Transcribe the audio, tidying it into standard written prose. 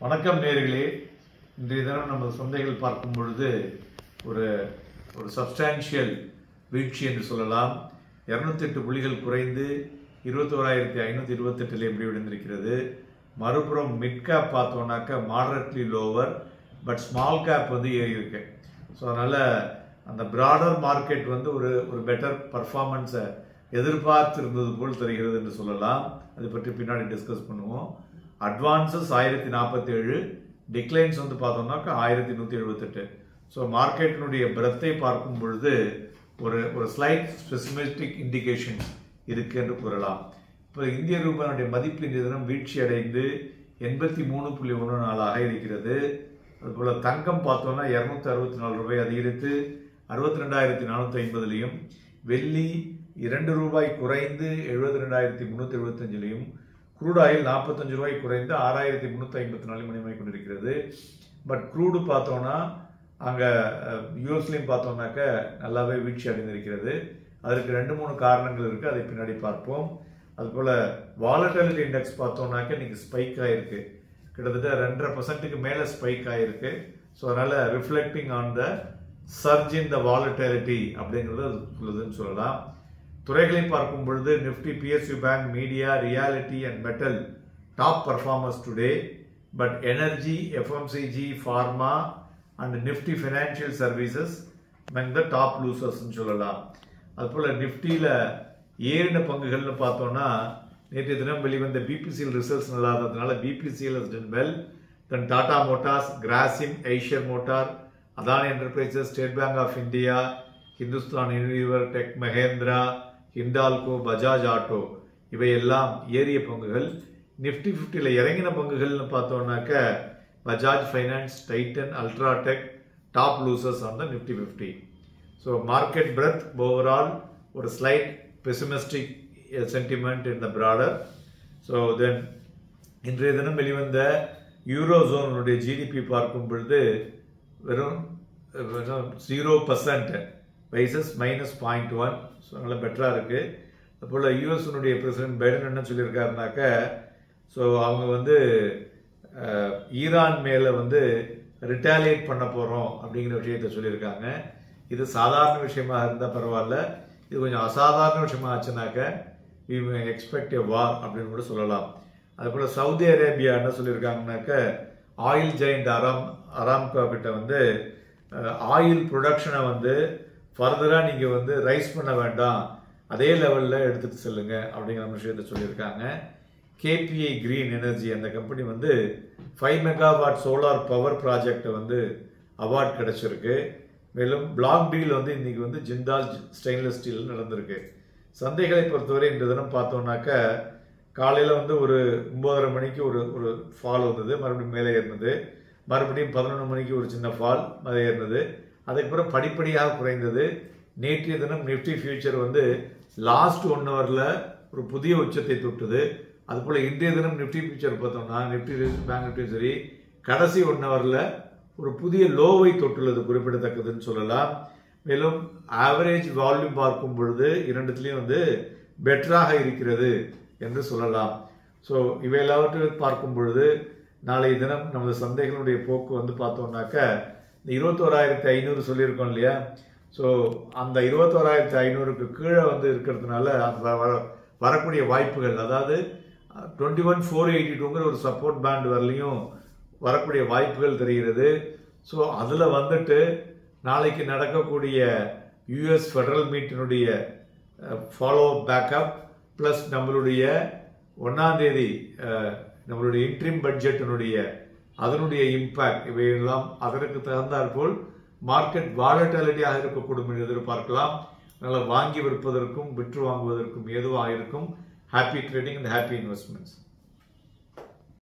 வணக்கம் நேயர்களே. இன்றைய தினம் நம்ம சந்தைகள் பார்க்கும் பொழுது ஒரு சப்ஸ்டான்ஷியல் வீழ்ச்சி என்று சொல்லலாம். 208 புள்ளிகள் குறைந்து 21,528 எப்படி விழுந்திருக்கிறது. மறுபுறம் மிட் கேப் பார்த்தோம்னாக்க moderately lower, but small cap ஏறி இருக்கு. ஸோ அதனால் அந்த ப்ராடர் மார்க்கெட் ஒரு பெட்டர் பர்ஃபார்மன்ஸை எதிர்பார்த்திருந்தது போல் தெரிகிறது என்று சொல்லலாம். அதை பற்றி பின்னாடி டிஸ்கஸ் பண்ணுவோம். அட்வான்சஸ் 1047, டிக்ளைன்ஸ் பார்த்தோம்னாக்கா 1178. ஸோ மார்க்கெட்டினுடைய பிரத்தை பார்க்கும் பொழுது ஒரு ஸ்லைட் ஸ்பெசிமிஸ்டிக் இண்டிகேஷன் இருக்கு என்று கூறலாம். இப்போ இந்திய ரூபாயுடைய மதிப்பு இன்றைய தினம் வீழ்ச்சி அடைந்து 83.14 இருக்கிறது. அதுபோல் தங்கம் பார்த்தோம்னா 264 ரூபாய் அதிகரித்து 62,450, வெள்ளி 2 ரூபாய் குறைந்து 72,375, க்ரூட் ஆயில் 45 ரூபாய் குறைந்து 6,354 மணிமாய் கொண்டிருக்கிறது. பட் க்ரூடு பார்த்தோம்னா அங்கே யூஎஸ்லையும் பார்த்தோம்னாக்க நல்லாவே வீழ்ச்சி அடைந்திருக்கிறது. அதற்கு 2-3 காரணங்கள் இருக்குது, அதை பின்னாடி பார்ப்போம். அதுபோல் வாலட்டிலிட்டி இண்டெக்ஸ் பார்த்தோம்னாக்க இன்னைக்கு ஸ்பைக் ஆகிருக்கு, கிட்டத்தட்ட 2.5% மேலே ஸ்பைக் ஆகிருக்கு. ஸோ அதனால் reflecting on the surge in the volatility அப்படிங்கிறது அது உள்ளதுன்னு சொல்லலாம். துறைகளை பார்க்கும் பொழுது Nifty, PSU bank, media, realty and metal top performers today. But energy, FMCG, pharma and Nifty financial services among the top லூசர்ஸ்ன்னு சொல்லலாம். அதுபோல் நிஃப்டியில் ஏறின பங்குகள்னு பார்த்தோம்னா நேற்றைய தினம் வெளிவந்த BPCL ரிசல்ட்ஸ் நல்லா இருந்ததுனால BPCL has done well. Then Tata motors, Grasim, Eicher motor, Adani enterprises, state bank of India, Hindustan Unilever, tech Mahindra, Hindalco, Bajaj auto இவையெல்லாம் ஏறிய பங்குகள். நிஃப்டி 50ல் இறங்கின பங்குகள்னு பார்த்தோம்னாக்க Bajaj finance, Titan, UltraTech top losers on the Nifty 50. So market breadth overall ஒரு slight pessimistic sentiment in the broader. So then இன்றைய தினம் வெளிவந்த யூரோசோனுடைய ஜிடிபி பார்க்கும் பொழுது வெறும் 0% வைசஸ் -0.1. ஸோ நல்லா பெட்டராக இருக்குது. அதுபோல் யூஎஸ்னுடைய பிரசிடென்ட் பைடன் என்ன சொல்லியிருக்காருனாக்க, ஸோ அவங்க ஈரான் மேலே ரிட்டாலியேட் பண்ண போகிறோம் அப்படிங்கிற விஷயத்தை சொல்லியிருக்காங்க. இது சாதாரண விஷயமாக இருந்தால் பரவாயில்ல, இது கொஞ்சம் அசாதாரண விஷயமா ஆச்சுனாக்க we may expect a war அப்படின்னு கூட சொல்லலாம். அதுபோல் சவுதி அரேபியா என்ன சொல்லியிருக்காங்கனாக்க, ஆயில் ஜெயிண்ட் அராம்கோ கிட்ட ஆயில் ப்ரொடக்ஷனை ஃபர்தராக நீங்கள் ரைஸ் பண்ண வேண்டாம், அதே லெவலில் எடுத்துகிட்டு செல்லுங்க அப்படிங்கிற விஷயத்தை சொல்லியிருக்காங்க. KPI கிரீன் எனர்ஜி அந்த கம்பெனி 5 மெகாவாட் சோலார் பவர் ப்ராஜெக்டை அவார்ட் கிடைச்சிருக்கு. மேலும் பிளாக் டீல் இன்னைக்கு ஜிந்தால் ஸ்டெயின்லெஸ் ஸ்டீல் நடந்திருக்கு. சந்தைகளை பொறுத்தவரை இன்று தினம் பார்த்தோம்னாக்க காலையில் ஒரு 9:30 மணிக்கு ஒரு ஃபால் வந்தது, மறுபடியும் மேலே ஏறினது, மறுபடியும் 11 மணிக்கு ஒரு சின்ன ஃபால் மேலே ஏறினது, அதுக்கப்புறம் படிப்படியாக குறைந்தது. நேற்றைய தினம் நிஃப்டி ஃபியூச்சர் லாஸ்ட் 1 ஹவரில் ஒரு புதிய உச்சத்தை தொட்டுது. அதுபோல் இன்றைய தினம் நிஃப்டி ஃபியூச்சர் பார்த்தோம்னா நிஃப்டி பேங்க் நிஃப்டி சரி கடைசி 1 ஹவரில் ஒரு புதிய லோவை தொட்டுள்ளது, குறிப்பிடத்தக்கதுன்னு சொல்லலாம். மேலும் ஆவரேஜ் வால்யூம் பார்க்கும் பொழுது இரண்டுத்திலையும் பெட்டராக இருக்கிறது என்று சொல்லலாம். ஸோ இவை எல்லாவற்றையும் பார்க்கும் பொழுது நாளைய தினம் நமது சந்தைகளுடைய போக்கு பார்த்தோம்னாக்க 21,500 சொல்லியிருக்கோம் இல்லையா. ஸோ அந்த 21,500க்கு கீழே இருக்கிறதுனால அந்த வரக்கூடிய வாய்ப்புகள், அதாவது 21,482ங்கிற ஒரு சப்போர்ட் பேண்ட் வரலையும் வரக்கூடிய வாய்ப்புகள் தெரிகிறது. ஸோ அதில் நாளைக்கு நடக்கக்கூடிய US ஃபெடரல் மீட்டினுடைய ஃபாலோ பேக்கப் ப்ளஸ் நம்மளுடைய 1ஆம் தேதி நம்மளுடைய இன்ட்ரீம் பட்ஜெட்டினுடைய அதனுடைய இம்பேக்ட் இவையெல்லாம் அதற்கு தகுந்தாற்போல் மார்க்கெட் வாலட்டிலிட்டியாக இருக்கக்கூடும் என்று எதிர்பார்க்கலாம். அதனால் வாங்கி விற்பதற்கும் விற்று வாங்குவதற்கும் ஏதுவாக இருக்கும். Happy trading and happy investments.